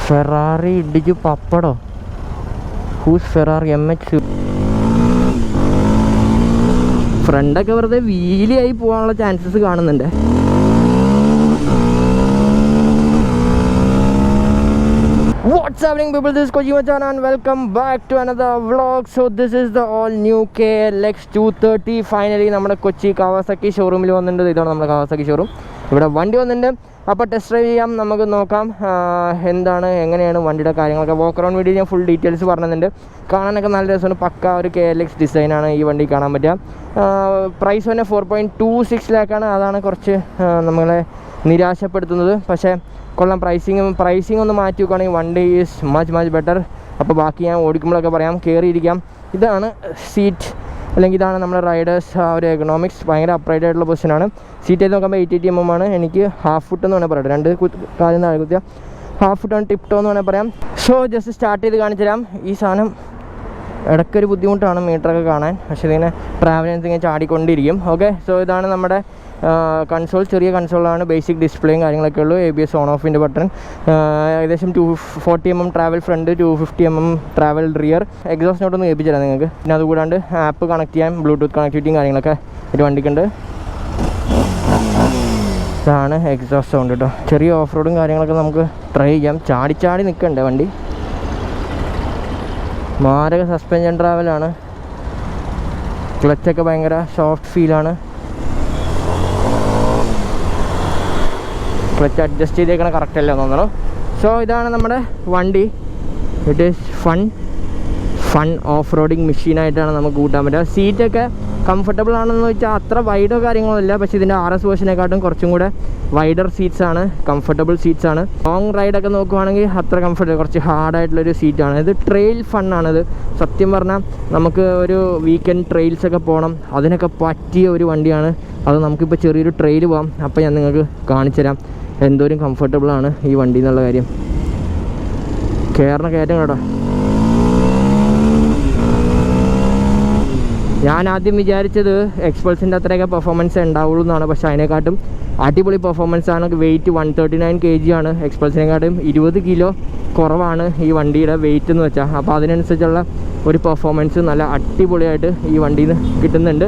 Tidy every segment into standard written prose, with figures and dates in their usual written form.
Ferrari ഇടിച്ചു പപ്പടോ. Whose Ferrari MH. ഫ്രണ്ടൊക്കെ വെറുതെ വീലിയായി പോകാനുള്ള ചാൻസസ് കാണുന്നുണ്ട്. What's happening people, this is Koji Machan and welcome back to another vlog. So this is the all new KLX 230. Finally നമ്മുടെ കൊച്ചി കാവാസാക്കി ഷോറൂമിൽ വന്നിട്ടുണ്ട്. ഇതാണ് നമ്മുടെ കാവാസാക്കി ഷോറൂം. ഇവിടെ വണ്ടി വന്നിട്ടുണ്ട്. അപ്പോൾ ടെസ്റ്റ് ഡ്രൈവ് ചെയ്യാം, നമുക്ക് നോക്കാം എന്താണ് എങ്ങനെയാണ് വണ്ടിയുടെ കാര്യങ്ങളൊക്കെ. വാക്ക് അറൗണ്ട് വീഡിയോ ഞാൻ ഫുൾ ഡീറ്റെയിൽസ് പറഞ്ഞിട്ടുണ്ട്. കാണാനൊക്കെ നല്ല രസമാണ്. പക്ക ഒരു KLX ഡിസൈനാണ് ഈ വണ്ടി കാണാൻ പറ്റുക. പ്രൈസ് തന്നെ 4.26 ലാക്കാണ്. അതാണ് കുറച്ച് നമ്മളെ നിരാശപ്പെടുത്തുന്നത്. പക്ഷേ കൊള്ളാം. പ്രൈസിങ് ഒന്ന് മാറ്റി വെക്കുകയാണെങ്കിൽ വണ്ടി ഈസ് മച്ച് ബെറ്റർ. അപ്പോൾ ബാക്കി ഞാൻ ഓടിക്കുമ്പോഴൊക്കെ പറയാം. കയറിയിരിക്കാം. ഇതാണ് സീറ്റ്, അല്ലെങ്കിൽ ഇതാണ് നമ്മുടെ റൈഡേഴ്സ് ആ ഒരു എക്കണോമിക്സ്. ഭയങ്കര അപ്രൈറ്റ് ആയിട്ടുള്ള പൊസിഷനാണ്. സീറ്റ് ചെയ്ത് നോക്കുമ്പോൾ 80 mm ആണ്. എനിക്ക് ഹാഫ് ഫുട്ട് എന്ന് വേണേൽ പറയാം. രണ്ട് കാര്യം താഴെ കുത്തിയാൽ ഹാഫ് ഫുട്ടാണ് ടിപ്ടോ എന്ന് വേണേൽ പറയാം. സോ ജസ്റ്റ് സ്റ്റാർട്ട് ചെയ്ത് കാണിച്ചു തരാം. ഈ സാധനം ഇടയ്ക്കൊരു ബുദ്ധിമുട്ടാണ് മീറ്ററൊക്കെ കാണാൻ, പക്ഷേ ഇതിങ്ങനെ ട്രാവലിംഗ് ഇങ്ങനെ ചാടിക്കൊണ്ടിരിക്കും. ഓക്കെ, സോ ഇതാണ് നമ്മുടെ കൺസോൾ. ചെറിയ കൺസോളാണ്. ബേസിക് ഡിസ്പ്ലേയും കാര്യങ്ങളൊക്കെ ഉള്ളൂ. ABS ഓൺ ഓഫിൻ്റെ ബട്ടൺ. ഏകദേശം 240 mm travel front, 250 mm travel rear. Exhaust നോട്ടൊന്ന് കേൾപ്പിച്ചു തരാം നിങ്ങൾക്ക്. പിന്നെ അതുകൂടാണ്ട് ആപ്പ് കണക്ട് ചെയ്യാൻ ബ്ലൂടൂത്ത് കണക്ടിവിറ്റിയും കാര്യങ്ങളൊക്കെ ഒരു വണ്ടിക്കുണ്ട്. ഇതാണ് എക്സോസ്റ്റ് സൗണ്ട് കേട്ടോ. ചെറിയ ഓഫ് റോഡും കാര്യങ്ങളൊക്കെ നമുക്ക് ട്രൈ ചെയ്യാം. ചാടി നിൽക്കണ്ടേ വണ്ടി. മാരക സസ്പെൻഷൻ ട്രാവലാണ്. ക്ലച്ചൊക്കെ ഭയങ്കര സോഫ്റ്റ് ഫീലാണ്. ക്ലച്ച് അഡ്ജസ്റ്റ് ചെയ്തേക്കണ കറക്റ്റ് അല്ല തോന്നണം. സോ ഇതാണ് നമ്മുടെ വണ്ടി. It is fun off roading മെഷീനായിട്ടാണ് നമുക്ക് കൂട്ടാൻ പറ്റുക. സീറ്റൊക്കെ കംഫർട്ടബിൾ ആണെന്ന് വെച്ചാൽ അത്ര വൈഡോ കാര്യങ്ങളോ ഇല്ല, പക്ഷേ ഇതിൻ്റെ RS വേർഷനെക്കാട്ടും കുറച്ചും കൂടെ വൈഡർ സീറ്റ്സ് ആണ്, കംഫർട്ടബിൾ സീറ്റ്സ് ആണ്. ലോങ് റൈഡൊക്കെ നോക്കുവാണെങ്കിൽ അത്ര കംഫർട്ടബിൾ, കുറച്ച് ഹാർഡായിട്ടുള്ളൊരു സീറ്റാണ്. ഇത് ട്രെയിൽ ഫണ്ണാണിത്. സത്യം പറഞ്ഞാൽ നമുക്ക് ഒരു വീക്കെൻഡ് ട്രെയിൽസൊക്കെ പോകണം, അതിനൊക്കെ പറ്റിയ ഒരു വണ്ടിയാണ്. അത് നമുക്കിപ്പോൾ ചെറിയൊരു ട്രെയിൽ പോകാം. അപ്പോൾ ഞാൻ നിങ്ങൾക്ക് കാണിച്ചു തരാം എന്തോരം കംഫർട്ടബിളാണ് ഈ വണ്ടി എന്നുള്ള കാര്യം. കയറ്റം കേട്ടോ. ഞാൻ ആദ്യം വിചാരിച്ചത് എക്സ്പൾസിൻ്റെ അത്രയൊക്കെ പെർഫോമൻസ് ഉണ്ടാവുള്ളൂ എന്നാണ്, പക്ഷേ അതിനെക്കാട്ടും അടിപൊളി പെർഫോമൻസ് ആണ്. വെയിറ്റ് 139 kg ആണ്. എക്സ്പൾസിനെക്കാട്ടും 20 കിലോ കുറവാണ് ഈ വണ്ടിയുടെ വെയിറ്റ് എന്ന് വെച്ചാൽ. അപ്പോൾ അതിനനുസരിച്ചുള്ള ഒരു പെർഫോമൻസ് നല്ല അടിപൊളിയായിട്ട് ഈ വണ്ടിയിൽ നിന്ന് കിട്ടുന്നുണ്ട്.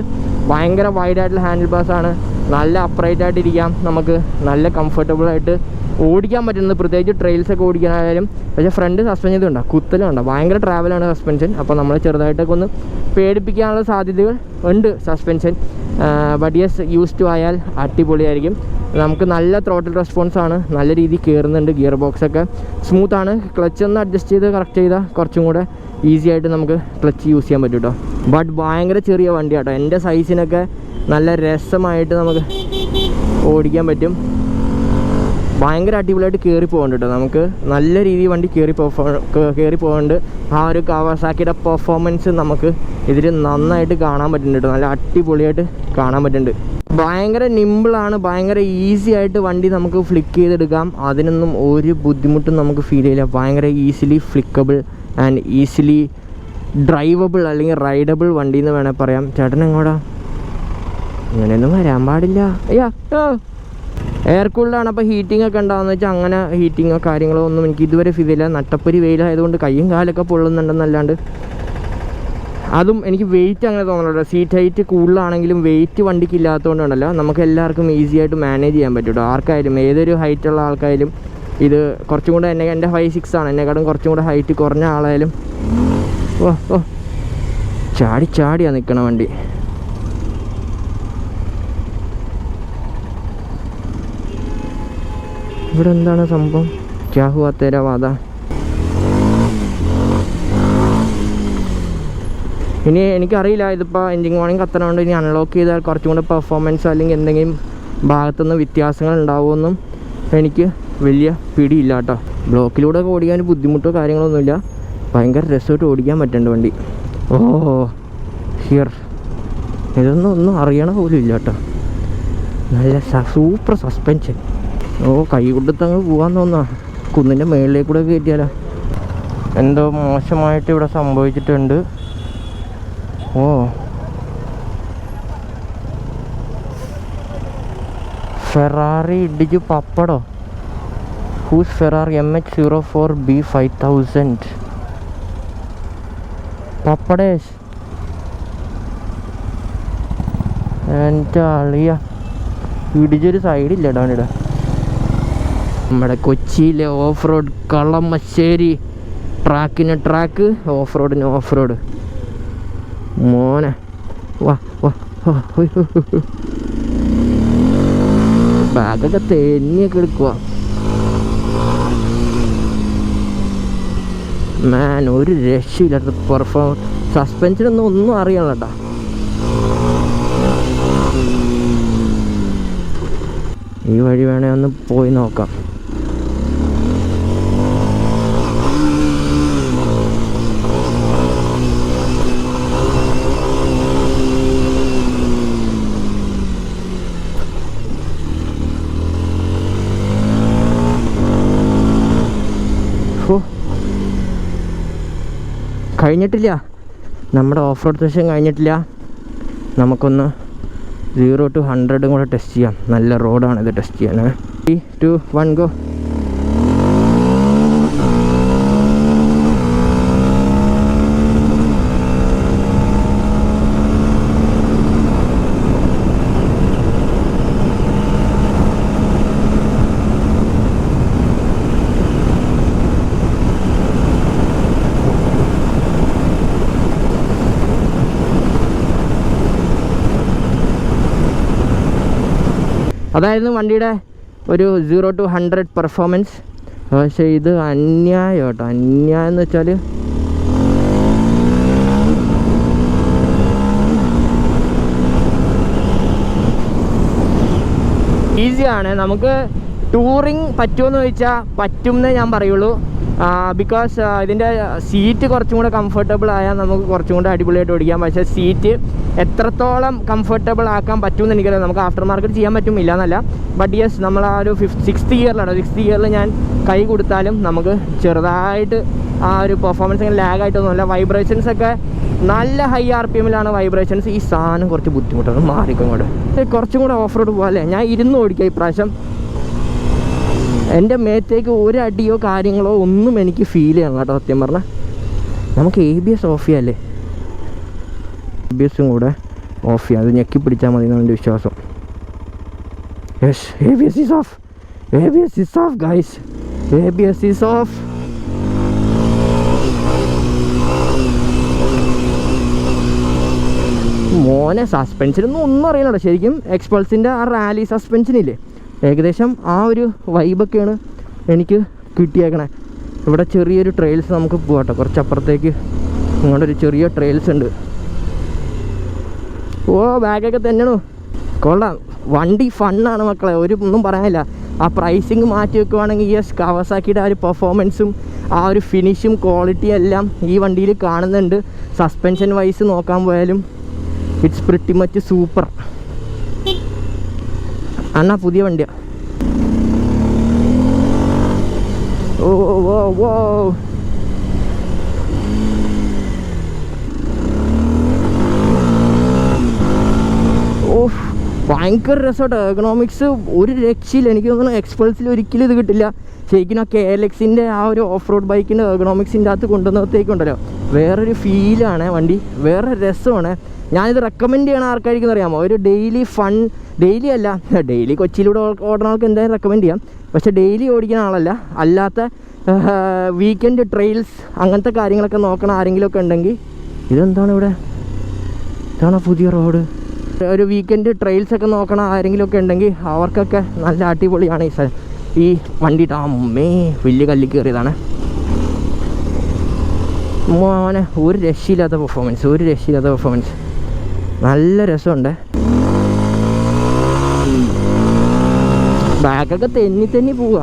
ഭയങ്കര വൈഡായിട്ടുള്ള ഹാൻഡിൽ ബാസ് ആണ്. നല്ല അപ്രൈറ്റ് ആയിട്ടിരിക്കാം. നമുക്ക് നല്ല കംഫർട്ടബിളായിട്ട് ഓടിക്കാൻ പറ്റുന്നത്, പ്രത്യേകിച്ച് ട്രെയിൽസൊക്കെ ഓടിക്കാനായാലും. പക്ഷേ ഫ്രണ്ട് സസ്പെൻഷൻ ഇതുണ്ടോ, കുത്തലുണ്ടോ, ഭയങ്കര ട്രാവലാണ് സസ്പെൻഷൻ. അപ്പോൾ നമ്മളെ ചെറുതായിട്ടൊക്കെ ഒന്ന് പേടിപ്പിക്കാനുള്ള സാധ്യതകൾ ഉണ്ട് suspension. But yes, use to ആയാൽ അടിപൊളിയായിരിക്കും. നമുക്ക് നല്ല ത്രോട്ടിൽ റെസ്പോൺസാണ്. നല്ല രീതിയിൽ കയറുന്നുണ്ട്. ഗിയർ ബോക്സൊക്കെ സ്മൂത്താണ്. ക്ലച്ച് ഒന്ന് അഡ്ജസ്റ്റ് ചെയ്ത് കറക്റ്റ് ചെയ്താൽ കുറച്ചും കൂടെ ഈസി ആയിട്ട് നമുക്ക് ക്ലച്ച് യൂസ് ചെയ്യാൻ പറ്റും കേട്ടോ. ബട്ട് ഭയങ്കര ചെറിയ വണ്ടിയാട്ടോ. എൻ്റെ സൈസിനൊക്കെ നല്ല രസമായിട്ട് നമുക്ക് ഓടിക്കാൻ പറ്റും. ഭയങ്കര അടിപൊളിയായിട്ട് കയറി പോകുന്നുണ്ട് കേട്ടോ. നമുക്ക് നല്ല രീതിയിൽ വണ്ടി കയറി പോകുന്നുണ്ട്. ആ ഒരു കാവാസാക്കിയുടെ പെർഫോമൻസ് നമുക്ക് ഇതിൽ നന്നായിട്ട് കാണാൻ പറ്റുന്നുണ്ട് കേട്ടോ. നല്ല അടിപൊളിയായിട്ട് കാണാൻ പറ്റുന്നുണ്ട്. ഭയങ്കര നിമ്പിളാണ്. ഭയങ്കര ഈസി ആയിട്ട് വണ്ടി നമുക്ക് ഫ്ലിക്ക് ചെയ്തെടുക്കാം. അതിനൊന്നും ഒരു ബുദ്ധിമുട്ടും നമുക്ക് ഫീൽ ചെയ്യില്ല. ഭയങ്കര ഈസിലി ഫ്ലിക്കബിൾ ആൻഡ് ഈസിലി ഡ്രൈവബിൾ അല്ലെങ്കിൽ റൈഡബിൾ വണ്ടി എന്ന് വേണേൽ പറയാം. ചേട്ടൻ എങ്ങോട്ടാ? അങ്ങനെയൊന്നും വരാൻ പാടില്ല. എയർ കൂൾഡാണ്. അപ്പോൾ ഹീറ്റിംഗ് ഒക്കെ ഉണ്ടാകുന്ന വെച്ചാൽ അങ്ങനെ ഹീറ്റിങ്ങോ കാര്യങ്ങളോ ഒന്നും എനിക്ക് ഇതുവരെ ഫീൽ ചെയ്യില്ല. നട്ടപ്പരി വെയിലായതുകൊണ്ട് കയ്യും കാലൊക്കെ പൊള്ളുന്നുണ്ടെന്നല്ലാണ്ട് അതും എനിക്ക് വെയിറ്റ് അങ്ങനെ തോന്നുന്നുണ്ട്. സീറ്റ് ഹൈറ്റ് കൂടുതലാണെങ്കിലും വെയിറ്റ് വണ്ടിക്ക് ഇല്ലാത്തതുകൊണ്ടുണ്ടല്ലോ നമുക്ക് എല്ലാവർക്കും ഈസി ആയിട്ട് മാനേജ് ചെയ്യാൻ പറ്റും കേട്ടോ. ആർക്കായാലും ഏതൊരു ഹൈറ്റുള്ള ആൾക്കായാലും ഇത് കുറച്ചും കൂടെ എൻ്റെ 5'6" ആണ്. എന്നെക്കാളും കുറച്ചും കൂടെ ഹൈറ്റ് കുറഞ്ഞ ആളായാലും ചാടിയാണ് നിൽക്കണ വണ്ടി. ഇവിടെ എന്താണ് സംഭവം? ക്യാ ഹുവാ തേരാ വാദാ. ഇനി എനിക്കറിയില്ല, ഇതിപ്പോൾ എൻജിൻ വാണിംഗ് കത്തണോണ്ട് ഇനി അൺലോക്ക് ചെയ്താൽ കുറച്ചും കൂടെ പെർഫോമൻസ് അല്ലെങ്കിൽ എന്തെങ്കിലും ഭാഗത്തുനിന്ന് വ്യത്യാസങ്ങൾ ഉണ്ടാവുമെന്നും എനിക്ക് വലിയ പിടിയില്ല കേട്ടോ. ബ്ലോക്കിലൂടെ ഒക്കെ ഓടിക്കാൻ ബുദ്ധിമുട്ടോ കാര്യങ്ങളൊന്നുമില്ല. ഭയങ്കര രസമായിട്ട് ഓടിക്കാൻ പറ്റുന്നുണ്ട് വണ്ടി. ഹിയർ ഒന്നും അറിയണ പോലും ഇല്ല കേട്ടോ. നല്ല സൂപ്പർ സസ്പെൻഷൻ. കൈ കൊടുത്തങ്ങ് പോകാൻ തോന്നാ. കുന്നിൻ്റെ മുകളിലേക്ക് കൂടെ കയറ്റിയാലോ. എന്തോ മോശമായിട്ട് ഇവിടെ സംഭവിച്ചിട്ടുണ്ട്. ഫെറാറി ഇടിച്ചു പപ്പടോ. ഹൂസ് ഫെറാറി MH04B5000 പപ്പടേഷ് എൻ്റെ അളിയ ഇടിച്ചൊരു സൈഡില്ല ഇടാനിടാ. നമ്മുടെ കൊച്ചിയിലെ ഓഫ് റോഡ് കളമശ്ശേരി ട്രാക്കിന് ട്രാക്ക്, ഓഫ് റോഡിന് ഓഫ് റോഡ്. മോനെ വാ വാ, ബാഗൊക്കെ തെന്നിയൊക്കെ എടുക്കുക. മാൻ ഒരു രക്ഷയില്ലാത്ത പെർഫോമൻസ്. സസ്പെൻഷനൊന്നും ഒന്നും അറിയണം കേട്ടോ. ഈ വഴി വേണേ ഒന്ന് പോയി നോക്കാം. കഴിഞ്ഞിട്ടില്ല, നമ്മുടെ ഓഫ് റോഡ് സെഷൻ കഴിഞ്ഞിട്ടില്ല. നമുക്കൊന്ന് 0 to 100 കൂടെ ടെസ്റ്റ് ചെയ്യാം. നല്ല റോഡാണ് ഇത് ടെസ്റ്റ് ചെയ്യാൻ. 3, 2, 1 ഗോ. അതായിരുന്നു വണ്ടിയുടെ ഒരു 0 to 100 പെർഫോമൻസ്. പക്ഷേ ഇത് അന്യായം കേട്ടോ. അന്യായം എന്ന് വെച്ചാൽ ഈസിയാണ്. നമുക്ക് ടൂറിങ് പറ്റുമെന്ന് ചോദിച്ചാൽ പറ്റുമെന്നേ ഞാൻ പറയുള്ളൂ. ബിക്കോസ് ഇതിൻ്റെ സീറ്റ് കുറച്ചും കൂടെ കംഫർട്ടബിൾ ആയാൽ നമുക്ക് കുറച്ചും കൂടെ അടിപൊളിയായിട്ട് ഓടിക്കാം. പക്ഷേ സീറ്റ് എത്രത്തോളം കംഫർട്ടബിൾ ആക്കാൻ പറ്റുമെന്ന് എനിക്കറിയാം. നമുക്ക് ആഫ്റ്റർ മാർക്കറ്റ് ചെയ്യാൻ പറ്റും, ഇല്ല എന്നല്ല. ബട്ട് യെസ്, നമ്മൾ ആ ഒരു 6th ഇയറിലാണ്. 6th ഇയറിൽ ഞാൻ കൈ കൊടുത്താലും നമുക്ക് ചെറുതായിട്ട് ആ ഒരു പെർഫോമൻസ് അങ്ങനെ ലാഗായിട്ടൊന്നുമില്ല. വൈബ്രേഷൻസ് ഒക്കെ നല്ല ഹൈ RPM-ലാണ് വൈബ്രേഷൻസ്. ഈ സാധനം കുറച്ച് ബുദ്ധിമുട്ടാണ്. മാറിക്കും കൂടെ കുറച്ചും കൂടെ ഓഫ് റോഡ് പോലെ ഞാൻ ഇരുന്ന് ഓടിക്കാം ഇപ്രാവശ്യം. എൻ്റെ മേത്തേക്ക് ഒരടിയോ കാര്യങ്ങളോ ഒന്നും എനിക്ക് ഫീൽ ചെയ്യണം കേട്ടോ. സത്യം പറഞ്ഞാൽ നമുക്ക് ABS ഓഫ് ചെയ്യാമല്ലേ? ABS കൂടെ ഓഫ് ചെയ്യാം. അത് ഞെക്കി പിടിച്ചാൽ മതി എന്നാണ് എൻ്റെ വിശ്വാസം. Yes, ABS is of. ABS is of guys. ABS is of. മോനെ സസ്പെൻഷനൊന്നും ഒന്നും അറിയണല്ലോ. ശരിക്കും എക്സ്പൾസിൻ്റെ ആ റാലി സസ്പെൻഷനില്ലേ, ഏകദേശം ആ ഒരു വൈബൊക്കെയാണ് എനിക്ക് കിട്ടിയേക്കണേ. ഇവിടെ ചെറിയൊരു ട്രെയിൽസ് നമുക്ക് പോകട്ടെ. കുറച്ചപ്പുറത്തേക്ക് ഇങ്ങോട്ട് ഒരു ചെറിയ ട്രെയിൽസ് ഉണ്ട്. ഓ, ബാഗൊക്കെ തന്നെയാണോ, കൊള്ളാം. വണ്ടി ഫണ്ണാണ് മക്കളെ, ഒന്നും പറയാനില്ല. ആ പ്രൈസിങ് മാറ്റി വെക്കുവാണെങ്കിൽ യെസ്, കവാസാക്കിയുടെ ആ ഒരു പെർഫോമൻസും ആ ഒരു ഫിനിഷും ക്വാളിറ്റിയും എല്ലാം ഈ വണ്ടിയിൽ കാണുന്നുണ്ട്. സസ്പെൻഷൻ വൈസ് നോക്കാൻ പോയാലും ഇറ്റ്സ് പ്രിറ്റി മച്ച് സൂപ്പർ. അണ്ണാ പുതിയ വണ്ടിയാ. ഓ ഓ ഓ, ഓഫ് ഭയങ്കര രസമാട്ടോ. എക്കണോമിക്സ് ഒരു രക്ഷയില്ല. എനിക്ക് തോന്നുന്നു എക്സ്പൾസിൽ ഒരിക്കലും ഇത് കിട്ടില്ല. ശരിക്കും ആ KLX-ൻ്റെ ആ ഒരു ഓഫ് റോഡ് ബൈക്കിൻ്റെ എക്കണോമിക്സിൻ്റെ അകത്ത് കൊണ്ടുവന്നത്തേക്കുണ്ടല്ലോ, വേറൊരു ഫീലാണ് വണ്ടി, വേറെ രസമാണ്. ഞാനിത് റെക്കമെൻഡ് ചെയ്യണ ആർക്കായിരിക്കും അറിയാമോ? ഒരു ഡെയിലി ഫൺ, ഡെയിലി അല്ല, ഡെയിലി കൊച്ചിയിലൂടെ ഓടുന്ന ആൾക്ക് എന്തായാലും റെക്കമെൻഡ് ചെയ്യാം. പക്ഷേ ഡെയിലി ഓടിക്കുന്ന ആളല്ല, അല്ലാത്ത വീക്കെൻഡ് ട്രെയിൽസ് അങ്ങനത്തെ കാര്യങ്ങളൊക്കെ നോക്കണ ആരെങ്കിലുമൊക്കെ ഉണ്ടെങ്കിൽ. ഇതെന്താണ് ഇവിടെ? ഇതാണോ പുതിയ റോഡ്? ഒരു വീക്കെൻഡ് ട്രെയിൽസൊക്കെ നോക്കണ ആരെങ്കിലുമൊക്കെ ഉണ്ടെങ്കിൽ അവർക്കൊക്കെ നല്ല അടിപൊളിയാണ് ഈ വണ്ടി. അമ്മേ, വലിയ കല്ലിൽ കയറിയതാണ് മോനെ. ഒരു രക്ഷയില്ലാത്ത പെർഫോമൻസ്, ഒരു രക്ഷയില്ലാത്ത പെർഫോമൻസ്. നല്ല രസമുണ്ട്. ബാഗൊക്കെ തെന്നി പോവുക.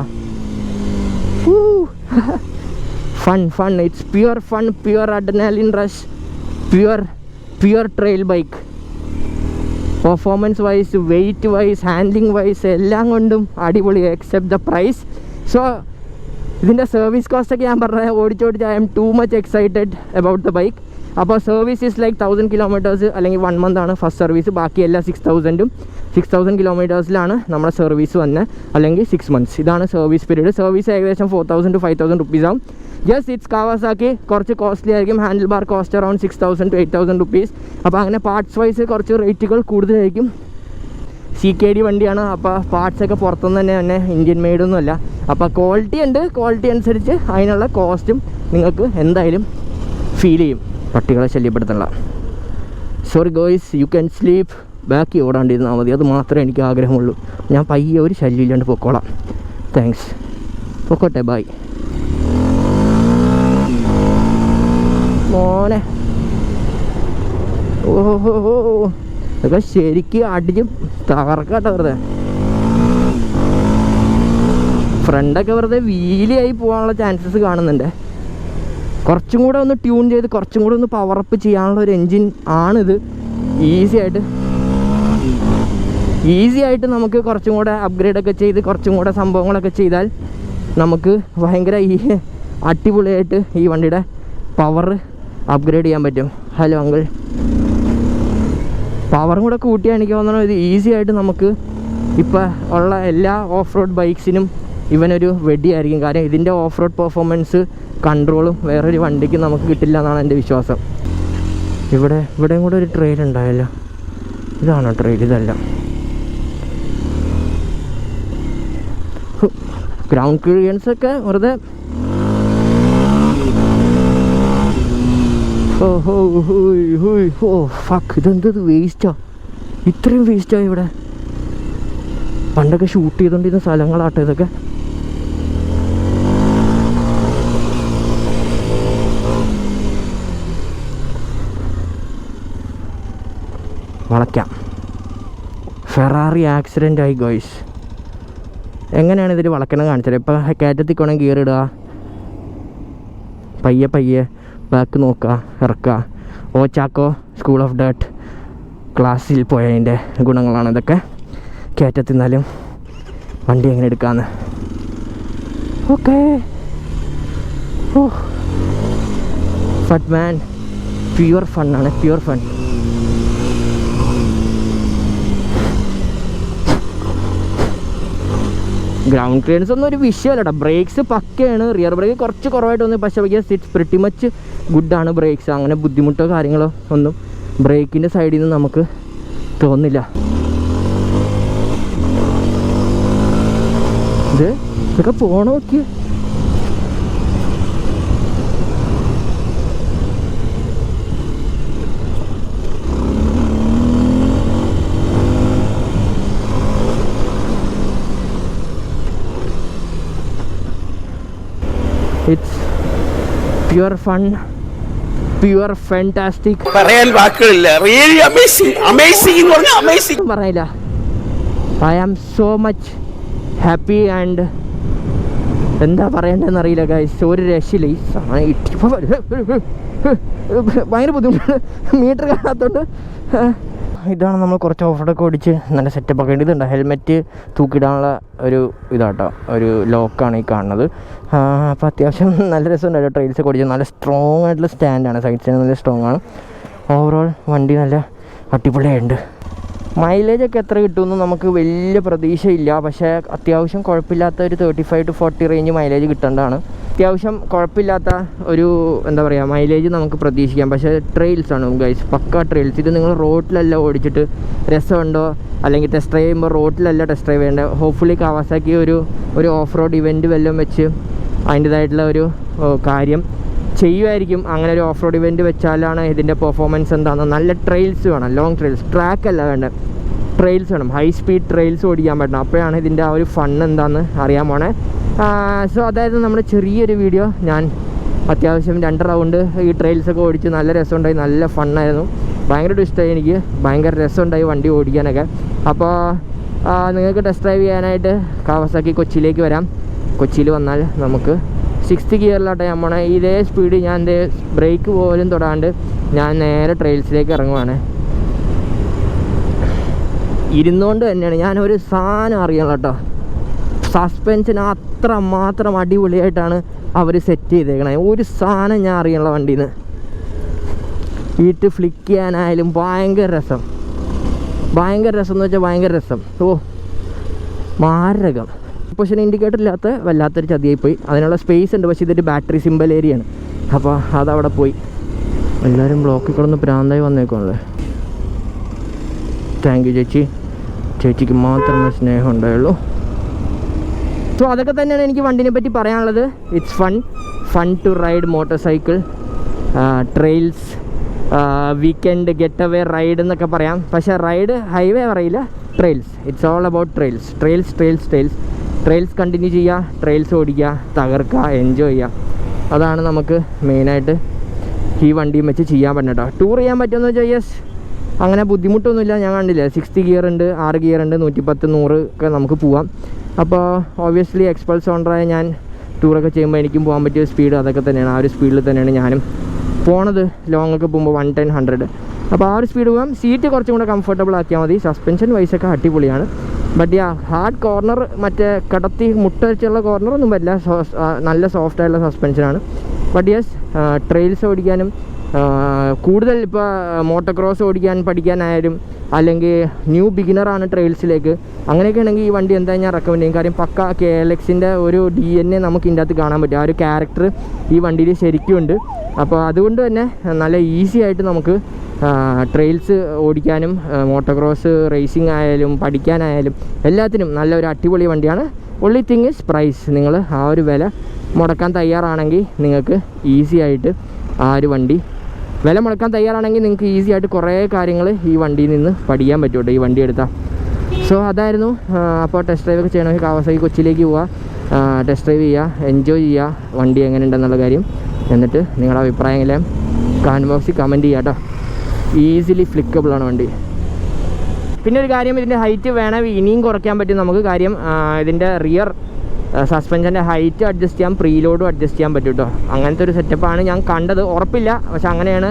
Fun. It's pure fun, pure adrenaline rush, pure trail bike. Performance wise, weight wise, handling wise എല്ലാം കൊണ്ടും അടിപൊളി, എക്സെപ്റ്റ് ദ പ്രൈസ്. സോ ഇതിൻ്റെ സർവീസ് കോസ്റ്റൊക്കെ ഞാൻ പറഞ്ഞത് ഓടിച്ചോടിച്ച് I'm too much excited about the bike. അപ്പോൾ സർവീസ് ഈസ് ലൈക്ക് 1000 കിലോമീറ്റേഴ്സ് അല്ലെങ്കിൽ 1 month ആണ് ഫസ്റ്റ് സർവീസ്. ബാക്കി എല്ലാ 6000 കിലോമീറ്റേഴ്സിലാണ് നമ്മുടെ സർവീസ് വന്നത്, അല്ലെങ്കിൽ 6 months. ഇതാണ് സർവീസ് പീരീഡ്. സർവീസ് ഏകദേശം 4000 to 5000 rupees ആവും. Yes, it's Kawasaki. കുറച്ച് കോസ്റ്റ്ലി ആയിരിക്കും. Handle bar cost around 6000 to 8000 rupees. അപ്പോൾ അങ്ങനെ പാർട്സ് വൈസ് കുറച്ച് റേറ്റുകൾ കൂടുതലായിരിക്കും. CKD വണ്ടിയാണ്, അപ്പോൾ പാർട്സൊക്കെ പുറത്തുനിന്ന് തന്നെ ഇന്ത്യൻ മെയ്ഡൊന്നുമല്ല. അപ്പോൾ ക്വാളിറ്റി ഉണ്ട്, ക്വാളിറ്റി അനുസരിച്ച് അതിനുള്ള കോസ്റ്റും നിങ്ങൾക്ക് എന്തായാലും ഫീൽ ചെയ്യും. പട്ടികളെ ശല്യപ്പെടുത്തണ്ട. Sorry guys, you can sleep. ബാക്കി ഓടാണ്ടിരുന്നാൽ മതി, അത് മാത്രമേ എനിക്ക് ആഗ്രഹമുള്ളൂ. ഞാൻ പയ്യെ ഒരു ശല്യമില്ലാണ്ട് പൊക്കോളാം. താങ്ക്സ്. പൊക്കോട്ടെ, ബൈ. മോനെ, ഓഹോ, അതൊക്കെ ശരിക്കും അടിച്ച് തകർക്കാട്ടോ. വെറുതെ ഫ്രണ്ടൊക്കെ വെറുതെ വീലിയായി പോകാനുള്ള ചാൻസസ് കാണുന്നുണ്ട്. കുറച്ചും കൂടെ ഒന്ന് ട്യൂൺ ചെയ്ത് കുറച്ചും കൂടെ ഒന്ന് പവറപ്പ് ചെയ്യാനുള്ള ഒരു എൻജിൻ ആണിത്. ഈസി ആയിട്ട് നമുക്ക് കുറച്ചും കൂടെ അപ്ഗ്രേഡൊക്കെ ചെയ്ത് കുറച്ചും കൂടെ സംഭവങ്ങളൊക്കെ ചെയ്താൽ നമുക്ക് ഭയങ്കര അടിപൊളിയായിട്ട് ഈ വണ്ടിയുടെ പവർ അപ്ഗ്രേഡ് ചെയ്യാൻ പറ്റും. ഹലോ അങ്കിൾ, പവറും കൂടെ കൂട്ടിയാൽ എനിക്ക് തോന്നുന്നു ഇത് ഈസി ആയിട്ട് നമുക്ക് ഇപ്പോൾ ഉള്ള എല്ലാ ഓഫ് റോഡ് ബൈക്സിനും ഇവനൊരു വെടിയായിരിക്കും. കാര്യം ഇതിൻ്റെ ഓഫ് റോഡ് പെർഫോമൻസ് കൺട്രോളും വേറൊരു വണ്ടിക്ക് നമുക്ക് കിട്ടില്ല എന്നാണ് എൻ്റെ വിശ്വാസം. ഇവിടെയും കൂടെ ഒരു ട്രെയിൽ ഉണ്ടായല്ലോ. ഇതാണോ ട്രെയിൽ? ഇതല്ല. ഗ്രൗണ്ട് ക്ലിയറൻസൊക്കെ വെറുതെ. ഫക്ക്, ഇതെന്തത് വേസ്റ്റാ, ഇത്രയും വേസ്റ്റാ ഇവിടെ. പണ്ടൊക്കെ ഷൂട്ട് ചെയ്തുകൊണ്ടിരുന്ന സ്ഥലങ്ങളാട്ടോ ഇതൊക്കെ. വളയ്ക്കാം. ഫെറാറി ആക്സിഡൻ്റ് ആയി ഗോയ്സ്. എങ്ങനെയാണ് ഇതിൽ വളയ്ക്കണം കാണിച്ചത്? ഇപ്പോൾ കയറ്റത്തിൽ കൊണം ഗിയർ ഇടുക, പയ്യെ ബാക്ക് നോക്കുക, ഇറക്കുക. ചാക്കോ സ്കൂൾ ഓഫ് ഡേർട്ട് ക്ലാസ്സിൽ പോയതിൻ്റെ ഗുണങ്ങളാണ് ഇതൊക്കെ. കയറ്റത്തിന്നാലും വണ്ടി എങ്ങനെ എടുക്കാമെന്ന്. ഓക്കെ. ഫട്ട് മാൻ, പ്യുവർ ഫണ്ണാണ്, പ്യുവർ ഫൺ. ഗ്രൗണ്ട് ക്ലിയറൻസ് ഒന്നും ഒരു വിഷയമല്ലടാ. ബ്രേക്സ് പക്കയാണ്. റിയർ ബ്രേക്ക് കുറച്ച് കുറവായിട്ട് വന്നു, പക്ഷേ ഇറ്റ്സ് പ്രിറ്റി മച്ച് ഗുഡാണ് ബ്രേക്സ്. അങ്ങനെ ബുദ്ധിമുട്ടോ കാര്യങ്ങളോ ഒന്നും ബ്രേക്കിൻ്റെ സൈഡിൽ നിന്ന് നമുക്ക് തോന്നില്ല. ഇതൊക്കെ പോണ നോക്കി. It's pure fun, pure fantastic. പറയാൻ വാക്കുകളില്ല. റിയലി അമേസിംഗ്, അമേസിംഗ് എന്ന് പറഞ്ഞാൽ അമേസിംഗ് പറയില്ല. I am so much happy and എന്താ പറയേണ്ടതെന്ന് അറിയില്ല ഗൈസ്. ഒരു രക്ഷയില്ല. ഈ ഭയങ്കര ബുദ്ധിമുട്ടാണ് മീറ്റർ കാണാത്തോണ്ട്. ഇതാണ് നമ്മൾ കുറച്ച് ഓഫ് റോഡൊക്കെ ഓടിച്ച് നല്ല സെറ്റപ്പ് ഒക്കെ ഉണ്ട്. ഇതുണ്ട് ഹെൽമെറ്റ് തൂക്കിയിടാനുള്ള ഒരു ഇതാട്ടോ, ഒരു ലോക്കാണ് ഈ കാണുന്നത്. അപ്പോൾ അത്യാവശ്യം നല്ല രസമുണ്ടായിരുന്നു. ട്രെയിൽസൊക്കെ ഓടിച്ച് നല്ല സ്ട്രോങ് ആയിട്ടുള്ള സ്റ്റാൻഡാണ്, സൈഡ് സ്റ്റാൻഡ് നല്ല സ്ട്രോങ് ആണ്. ഓവറോൾ വണ്ടി നല്ല അടിപൊളിയായിട്ടുണ്ട്. മൈലേജൊക്കെ എത്ര കിട്ടുമെന്ന് നമുക്ക് വലിയ പ്രതീക്ഷയില്ല, പക്ഷേ അത്യാവശ്യം കുഴപ്പമില്ലാത്ത ഒരു 35 to 40 റേഞ്ച് മൈലേജ് കിട്ടേണ്ടതാണ്. അത്യാവശ്യം കുഴപ്പമില്ലാത്ത ഒരു എന്താ പറയുക മൈലേജ് നമുക്ക് പ്രതീക്ഷിക്കാം. പക്ഷേ ട്രെയിൽസാണ് ഗൈസ്, പക്ക ട്രെയിൽസ്. ഇത് നിങ്ങൾ റോഡിലല്ല ഓടിച്ചിട്ട് രസമുണ്ടോ, അല്ലെങ്കിൽ ടെസ്റ്റ് ഡ്രൈവ് ചെയ്യുമ്പോൾ റോഡിലല്ല ടെസ്റ്റ് ഡ്രൈവ് ചെയ്യേണ്ടത്. ഹോപ്പ്ഫുള്ളി കാവാസാക്കി ഒരു ഓഫ് റോഡ് ഇവൻറ്റ് വല്ലതും വെച്ച് അതിൻ്റേതായിട്ടുള്ള ഒരു കാര്യം ചെയ്യുമായിരിക്കും. അങ്ങനെ ഒരു ഓഫ് റോഡ് ഇവൻറ്റ് വെച്ചാലാണ് ഇതിൻ്റെ പെർഫോമൻസ് എന്താണെന്ന്. നല്ല ട്രെയിൽസ് വേണം, ലോങ് ട്രെയിൽസ്, ട്രാക്കല്ല വേണ്ടത്, ട്രെയിൽസ് വേണം. ഹൈ സ്പീഡ് ട്രെയിൽസ് ഓടിക്കാൻ പറ്റണം. അപ്പോഴാണ് ഇതിൻ്റെ ആ ഒരു ഫൺ എന്താണെന്ന് അറിയാൻ പോണേ. സോ അതായത് നമ്മുടെ ചെറിയൊരു വീഡിയോ. ഞാൻ അത്യാവശ്യം 2 റൗണ്ട് ഈ ട്രെയിൽസൊക്കെ ഓടിച്ച് നല്ല രസമുണ്ടായി, നല്ല ഫണ്ണായിരുന്നു. ഭയങ്കര ഇഷ്ടമായി എനിക്ക്, ഭയങ്കര രസമുണ്ടായി വണ്ടി ഓടിക്കാനൊക്കെ. അപ്പോൾ നിങ്ങൾക്ക് ടെസ്റ്റ് ഡ്രൈവ് ചെയ്യാനായിട്ട് കാവാസാക്കി കൊച്ചിയിലേക്ക് വരാം. കൊച്ചിയിൽ വന്നാൽ നമുക്ക് 6th ഗിയറിലാട്ടെ ഞാൻ പോണേ. ഇതേ സ്പീഡ് ഞാൻ ബ്രേക്ക് പോലും തൊടാണ്ട് ഞാൻ നേരെ ട്രെയിൽസിലേക്ക് ഇറങ്ങുവാണ്. ഇരുന്നുകൊണ്ട് തന്നെയാണ് ഞാനൊരു സാധനം അറിയണം കേട്ടോ. സസ്പെൻഷൻ അത്ര മാത്രം അടിപൊളിയായിട്ടാണ് അവർ സെറ്റ് ചെയ്തേക്കണേ. ഒരു സാധനം ഞാൻ അറിയണ വണ്ടിയിൽ നിന്ന്. ഇട്ട് ഫ്ലിക്ക് ചെയ്യാനായാലും ഭയങ്കര രസം എന്ന് വെച്ചാൽ ഭയങ്കര രസം. ഓ മാരകം. പൊസിഷൻ ഇൻഡിക്കേറ്റർ ഇല്ലാത്ത വല്ലാത്തൊരു ചതിയായിപ്പോയി. അതിനുള്ള സ്പേസ് ഉണ്ട്, പക്ഷേ ഇതൊരു ബാറ്ററി സിമ്പൽ ഏരിയയാണ്. അപ്പോൾ അതവിടെ പോയി. എല്ലാവരും ബ്ലോക്കിൽ കിടന്ന് പ്രാന്തായി വന്നേക്കുമല്ലേ. താങ്ക് യു ചേച്ചിക്ക് മാത്രമേ സ്നേഹം ഉണ്ടായുള്ളൂ. സോ അതൊക്കെ തന്നെയാണ് എനിക്ക് വണ്ടിനെ പറ്റി പറയാനുള്ളത്. It's fun to ride motorcycle, trails, weekend get away ride എന്നൊക്കെ പറയാം. പക്ഷേ റൈഡ് ഹൈവേ പറയില്ല, trails. It's all about trails continue ചെയ്യുക, ട്രെയിൽസ് ഓടിക്കുക, തകർക്കുക, എൻജോയ് ചെയ്യുക. അതാണ് നമുക്ക് മെയിനായിട്ട് ഈ വണ്ടിയും വെച്ച് ചെയ്യാൻ പറ്റും. ടൂർ ചെയ്യാൻ പറ്റുമെന്ന് വെച്ചാൽ യെസ്, അങ്ങനെ ബുദ്ധിമുട്ടൊന്നുമില്ല. ഞാൻ കണ്ടില്ലേ 60 ഗിയർ ഉണ്ട്, 6 ഗിയർ ഉണ്ട്, 110, 100 ഒക്കെ നമുക്ക് പോവാം. അപ്പോൾ ഓബ്വിയസ്ലി എക്സ്പൾസ് ഓണറായ ഞാൻ ടൂറൊക്കെ ചെയ്യുമ്പോൾ എനിക്കും പോകാൻ പറ്റിയ സ്പീഡ് അതൊക്കെ തന്നെയാണ്. ആ ഒരു സ്പീഡിൽ തന്നെയാണ് ഞാനും പോണത്. ലോങ്ങൊക്കെ പോകുമ്പോൾ 110, 100. അപ്പോൾ ആ ഒരു സ്പീഡ് പോകാം. സീറ്റ് കുറച്ചും കൂടെ കംഫർട്ടബിൾ ആക്കിയാൽ മതി. സസ്പെൻഷൻ വൈസൊക്കെ അടിപൊളിയാണ്. ബട്ട് ഹാർഡ് കോർണർ, മറ്റേ കടത്തി മുട്ട വെച്ചുള്ള കോർണറൊന്നും പറ്റില്ല. നല്ല സോഫ്റ്റായിട്ടുള്ള സസ്പെൻഷനാണ്. ബട്ട് യെസ്, ട്രെയിൽസ് ഓടിക്കാനും കൂടുതൽ ഇപ്പോൾ മോട്ടോക്രോസ് ഓടിക്കാൻ പഠിക്കാനായാലും, അല്ലെങ്കിൽ ന്യൂ ബിഗിനറാണ് ട്രെയിൽസിലേക്ക്, അങ്ങനെയൊക്കെ ആണെങ്കിൽ ഈ വണ്ടി എന്തായാലും ഞാൻ റെക്കമെൻഡ് ചെയ്യും. കാര്യം പക്ക KLXൻ്റെ ഒരു DNA നമുക്ക് ഇതിൻ്റെ അകത്ത് കാണാൻ പറ്റും. ആ ഒരു ക്യാരക്ടർ ഈ വണ്ടിയിൽ ശരിക്കും ഉണ്ട്. അപ്പോൾ അതുകൊണ്ട് തന്നെ നല്ല ഈസി ആയിട്ട് നമുക്ക് ട്രെയിൽസ് ഓടിക്കാനും മോട്ടോക്രോസ് റേസിംഗ് ആയാലും പഠിക്കാനായാലും എല്ലാത്തിനും നല്ലൊരു അടിപൊളി വണ്ടിയാണ്. Only thing is price. നിങ്ങൾ ആ ഒരു വില മുടക്കാൻ തയ്യാറാണെങ്കിൽ നിങ്ങൾക്ക് ഈസി ആയിട്ട് ആ ഒരു വണ്ടി വില മുടക്കാൻ തയ്യാറാണെങ്കിൽ നിങ്ങൾക്ക് ഈസി ആയിട്ട് കുറേ കാര്യങ്ങൾ ഈ വണ്ടിയിൽ നിന്ന് പഠിക്കാൻ പറ്റും ഈ വണ്ടി എടുത്താൽ. സോ അതായിരുന്നു. അപ്പോൾ ടെസ്റ്റ് ഡ്രൈവൊക്കെ ചെയ്യണമെങ്കിൽ കാവാസാക്കി കൊച്ചിയിലേക്ക് പോവുക, ടെസ്റ്റ് ഡ്രൈവ് ചെയ്യുക, എൻജോയ് ചെയ്യുക വണ്ടി എങ്ങനെയുണ്ടെന്നുള്ള കാര്യം. എന്നിട്ട് നിങ്ങളുടെ അഭിപ്രായങ്ങളെ കമൻറ്റ് ബോക്സിൽ കമൻറ്റ് ചെയ്യുക കേട്ടോ. ഈസിലി ഫ്ലിക്കബിളാണ് വണ്ടി. പിന്നെ ഒരു കാര്യം, ഇതിൻ്റെ ഹൈറ്റ് വേണമെങ്കിൽ ഇനിയും കുറയ്ക്കാൻ പറ്റും നമുക്ക്. കാര്യം ഇതിൻ്റെ റിയർ സസ്പെൻഷൻ്റെ ഹൈറ്റ് അഡ്ജസ്റ്റ് ചെയ്യാം, പ്രീലോഡും അഡ്ജസ്റ്റ് ചെയ്യാൻ പറ്റും കേട്ടോ. അങ്ങനത്തെ ഒരു സെറ്റപ്പാണ് ഞാൻ കണ്ടത്. ഉറപ്പില്ല, പക്ഷെ അങ്ങനെയാണ്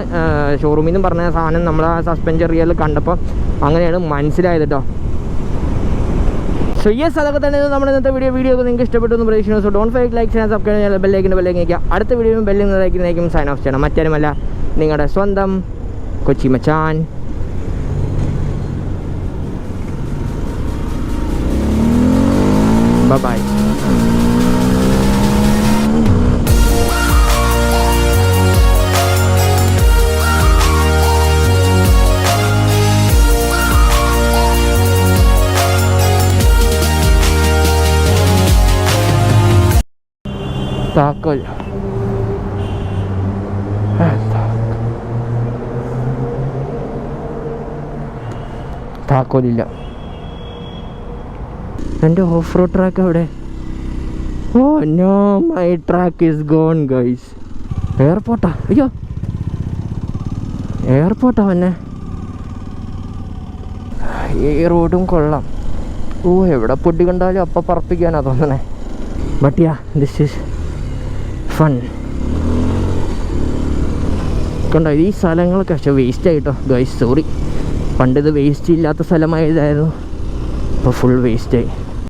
ഷോറൂമിൽ നിന്ന് പറഞ്ഞ സാധനം നമ്മൾ ആ സസ്പെൻഷൻ റിയറിൽ കണ്ടപ്പോൾ അങ്ങനെയാണ് മനസ്സിലായത് കേട്ടോ. സോ യെസ്, അതൊക്കെ തന്നെ നമ്മുടെ ഇന്നത്തെ വീഡിയോ ഒക്കെ നിങ്ങൾക്ക് ഇഷ്ടപ്പെട്ടു എന്ന് പ്രതീക്ഷിക്കുന്നു. സോ ഡോണ്ട് ഫൈക്ക് ലൈക്ക് ചെയ്യാൻ, സബ്സ്ക്രൈബ് ചെയ്യാൻ, ബെല്ലേക്ക് നിൽക്കുക. അടുത്ത വീഡിയോയും ബെല്ലിംഗ് സൈൻ ഓഫ് ചെയ്യണം. മറ്റാരുമല്ല, നിങ്ങളുടെ സ്വന്തം കൊച്ചി മച്ചാൻ. ബൈ. താക്കോൽ താക്കോലില്ല. എൻ്റെ ഓഫ് റോഡ് ട്രാക്ക് അവിടെ. Oh no, my track is gone guys. എയർപോർട്ടാ? അയ്യോ, എയർപോർട്ടാ തന്നെ. ഈ റോഡും കൊള്ളാം. ഓ, എവിടെ പൊട്ടി കണ്ടാലും അപ്പം പറപ്പിക്കാനാ തോന്നണേ. But yeah, this is fun. കണ്ടോ ഈ സ്ഥലങ്ങളൊക്കെ? പക്ഷേ വേസ്റ്റ് ആയിട്ടോ ഗൈസ്, സോറി. പണ്ടിത് വേസ്റ്റ് ഇല്ലാത്ത സ്ഥലമായതായിരുന്നു, ഇപ്പോൾ ഫുൾ വേസ്റ്റായി.